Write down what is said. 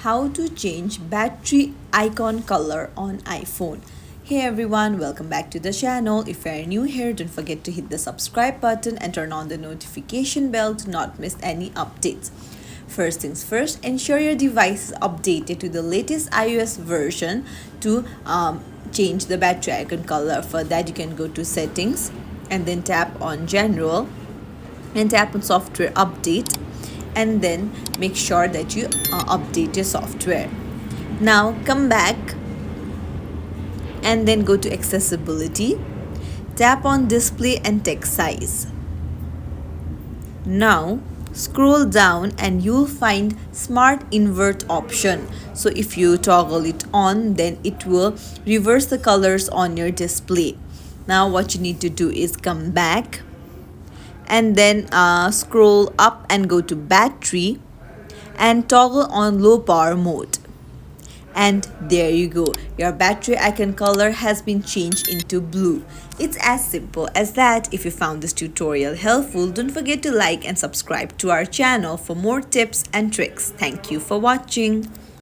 how to change battery icon color on iPhone. Hey everyone, welcome back to the channel. If you are new here, don't forget to hit the subscribe button and turn on the notification bell to not miss any updates. First things first, ensure your device is updated to the latest iOS version to change the battery icon color. For that, you can go to settings and then tap on general and tap on software update, and then make sure that you update your software. Now come back and then go to accessibility, tap on display and text size. Now scroll down and you'll find smart invert option. So if you toggle it on, then it will reverse the colors on your display. Now what you need to do is come back and then scroll up and go to battery and toggle on low power mode. And there you go, your battery icon color has been changed into blue. It's as simple as that. If you found this tutorial helpful, don't forget to like and subscribe to our channel for more tips and tricks. Thank you for watching.